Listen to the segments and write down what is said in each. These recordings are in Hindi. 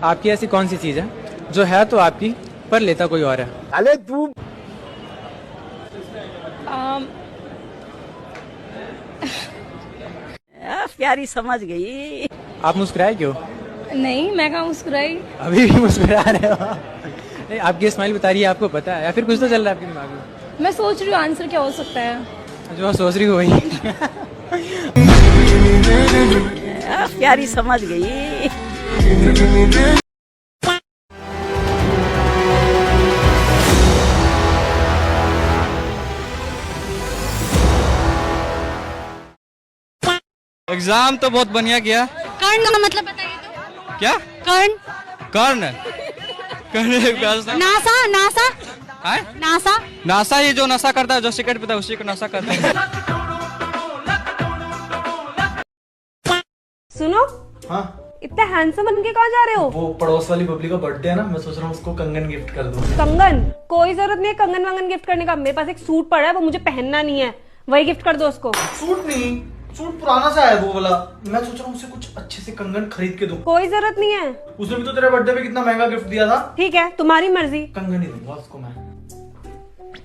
आपकी ऐसी कौन सी चीज है जो है तो आपकी पर लेता कोई और है? अरे तू प्यारी समझ गई। आप मुस्कुराए क्यों? नहीं, मैं कहाँ मुस्कुराई। अभी भी मुस्कुरा रहे हो? नहीं, आपकी स्माइल बता रही है आपको पता है, या फिर कुछ तो चल रहा है आपके दिमाग में? मैं सोच रही हूँ आंसर क्या हो सकता है। जो आप सोच रही हो वही। प्यारी समझ गई। एग्जाम तो बहुत बढ़िया गया। कर्ण का मतलब बताइए तो। क्या? कर्ण। कर्ण? कर्ण? नासा नासा है? नासा। नासा ये जो नशा करता है, जो सिगरेट पीता है उसी को नशा करता है। सुनो। हाँ? इतने हैंडसम बन के कहाँ जा रहे हो? वो पड़ोस वाली बबली का बर्थडे है ना, मैं सोच रहा हूँ उसको कंगन गिफ्ट कर दूँ। कंगन? कोई जरूरत नहीं है कंगन वंगन गिफ्ट करने का। मेरे पास एक सूट पड़ा है, वो मुझे पहनना नहीं है, वही गिफ्ट कर दो उसको। सूट नहीं, सूट पुराना सा है वो वाला। मैं सोच रहा हूँ उसे कुछ अच्छे से कंगन खरीद के दूँ। कोई जरूरत नहीं है। उसने भी तो तेरे बर्थडे पे कितना महंगा गिफ्ट दिया था। ठीक है, तुम्हारी मर्जी। कंगन ही दूंगा उसको मैं।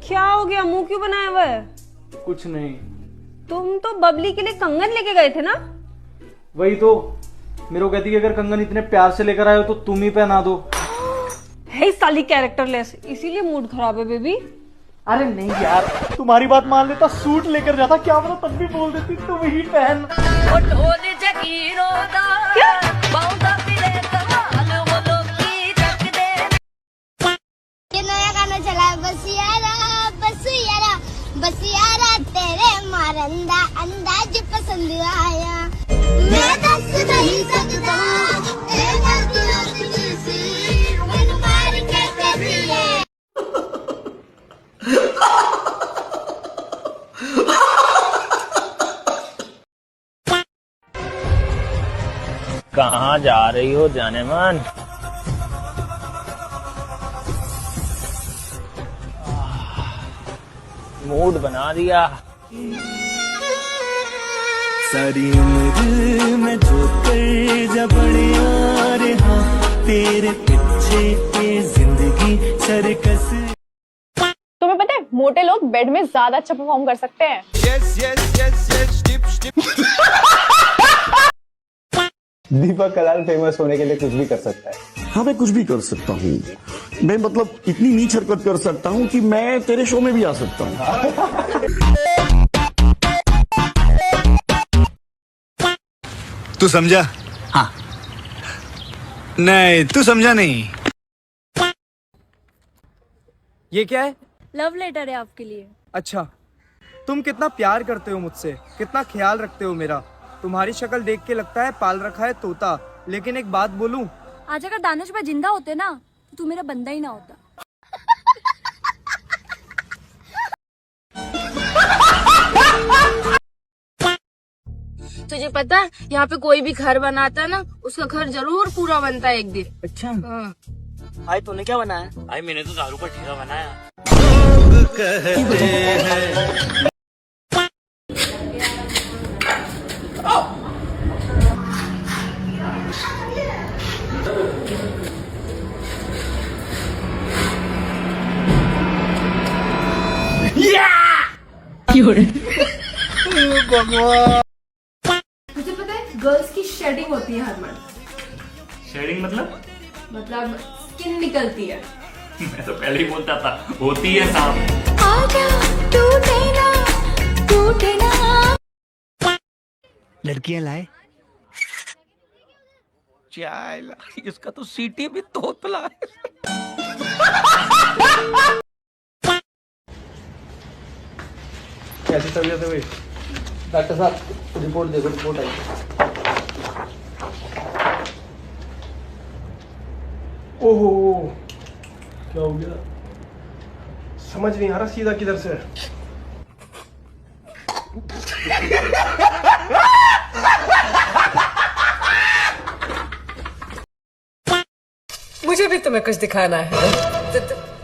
क्या हो गया, मुंह क्यों बनाया हुआ है? कुछ नहीं। तुम तो बबली के लिए कंगन लेके गए थे ना? वही तो, मेरे को कहती है अगर कंगन इतने प्यार से लेकर आए हो तो तुम ही पहना दो। है साली कैरेक्टरलेस, इसीलिए मूड खराब है बेबी। अरे नहीं यार, तुम्हारी बात मान लेता, सूट लेकर जाता, क्या पता तब भी बोल देती तुम ही पहन। ये नया गाना चला है, बस यारा बस यारा बस यारा तेरे मारंदा अंदाज पसंद आया। मैं दस नहीं सकता मार के दिए। कहाँ जा रही हो जाने मन? मूड बना दिया। सारी उम्र में जो कर जबड़िया रहा तेरे पीछे ये जिंदगी सर्कस। तुम्हें पता है मोटे लोग बेड में ज्यादा अच्छा परफॉर्म कर सकते हैं। यस यस यस यस दीपक कलाल फेमस होने के लिए कुछ भी कर सकता है। हाँ, मैं कुछ भी कर सकता हूँ। मैं मतलब इतनी नीच हरकत कर सकता हूँ कि मैं तेरे शो में भी आ सकता हूँ। तू समझा? हाँ। नहीं, तू समझा नहीं। ये क्या है? लव लेटर है आपके लिए। अच्छा, तुम कितना प्यार करते हो मुझसे, कितना ख्याल रखते हो मेरा। तुम्हारी शक्ल देख के लगता है पाल रखा है तोता। लेकिन एक बात बोलूं, आज अगर दानिश भाई जिंदा होते ना तो तू मेरा बंदा ही ना होता। तुझे पता यहाँ पे कोई भी घर बनाता ना, उसका घर जरूर पूरा बनता है एक दिन। अच्छा हाँ। भाई तूने क्या बनाया? भाई मैंने तो दारू का ठेका बनाया। मुझे पता है गर्ल्स की शेडिंग होती है हर मंथ। शेडिंग मतलब? मतलब स्किन निकलती है। मैं तो पहले ही बोलता था होती है साहब। आजा टूटे ना टूटे ना। लड़कियां लाए? चाय इसका तो सीटी भी तोतला है। कैसी तबीयत है भाई? डॉक्टर साहब रिपोर्ट देखो, रिपोर्ट आई। ओहो, क्या हो गया? समझ नहीं आ रहा सीधा किधर से। मुझे भी तुम्हें कुछ दिखाना है,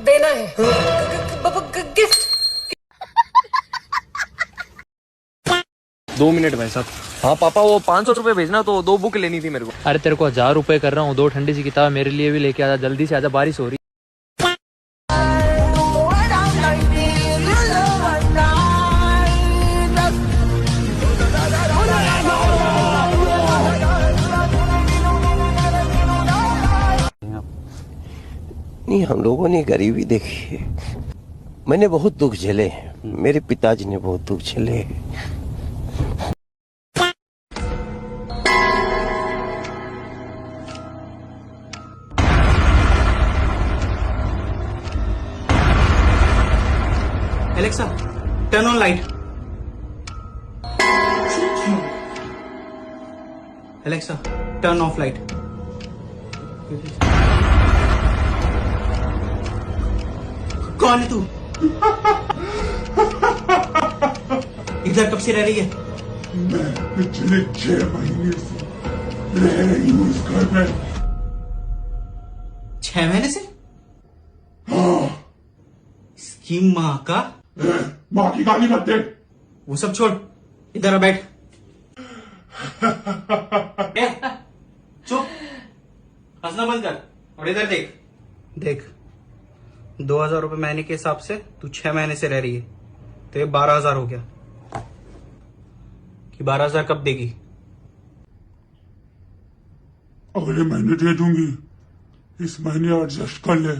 देना है गिफ्ट। 2 मिनट भाई साहब। हाँ पापा, वो 500 रुपए भेजना, तो 2 बुक लेनी थी मेरे को। अरे तेरे को 1000 रुपए कर रहा हूँ, 2 ठंडी सी किताब मेरे लिए भी लेके आजा, जल्दी से आजा, बारिश हो रही। नहीं, हम लोगों ने गरीबी देखी है। मैंने बहुत दुख झेले हैं, मेरे पिताजी ने बहुत दुख झेले हैं। Alexa, turn on light. Alexa, turn off light. कौन है तू? इधर कब से रह रही है? मैं पिछले 6 महीने से रह रही हूँ इस घर में। 6 महीने से? हाँ। इसकी माँ का। माँ की गाली मत दे। वो सब छोड़, इधर आ बैठ। चुप, हंसना बंद कर और इधर देख। देख, 2000 रुपए महीने के हिसाब से तू 6 महीने से रह रही है, तो ये 12000 हो गया। कि 12000 कब देगी? अगले महीने दे दूंगी, इस महीने एडजस्ट कर ले।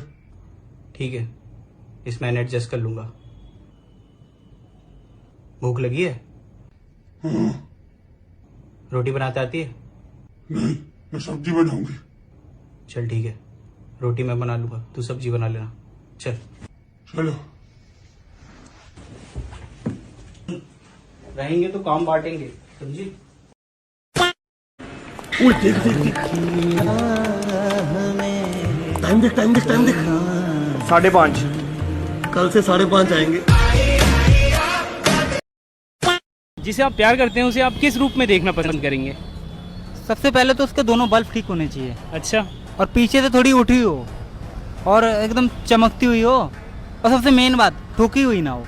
ठीक है, इस महीने एडजस्ट कर लूंगा। भूख लगी है? हाँ। रोटी बनाते आती है? नहीं, मैं सब्जी बनाऊंगी। चल ठीक है, रोटी मैं बना लूंगा, तू सब्जी बना लेना। चल चलो। रहेंगे तो काम बांटेंगे, समझी? देख देख देख, टाइम देख, टाइम देख, टाइम देख। 5:30। कल से 5:30 आएंगे। जिसे आप प्यार करते हैं उसे आप किस रूप में देखना पसंद करेंगे? सबसे पहले तो उसके दोनों बल्ब ठीक होने चाहिए। अच्छा। और पीछे से थोड़ी उठी हो और एकदम चमकती हुई हो, और सबसे मेन बात, ठोकी हुई ना हो।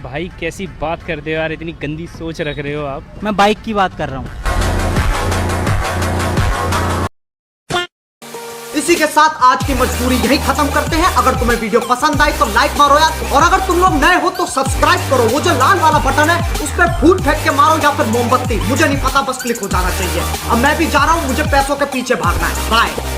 भाई कैसी बात करते हो यार, इतनी गंदी सोच रख रहे हो आप। मैं बाइक की बात कर रहा हूँ। इसी के साथ आज की मजबूरी यही खत्म करते हैं। अगर तुम्हें वीडियो पसंद आई तो लाइक मारो यार, और अगर तुम लोग नए हो तो सब्सक्राइब करो। वो जो लाल वाला बटन है उस पर फूट फेंक के मारो या फिर मोमबत्ती, मुझे नहीं पता, बस क्लिक हो जाना चाहिए। अब मैं भी जा रहा हूँ, मुझे पैसों के पीछे भागना है। बाय।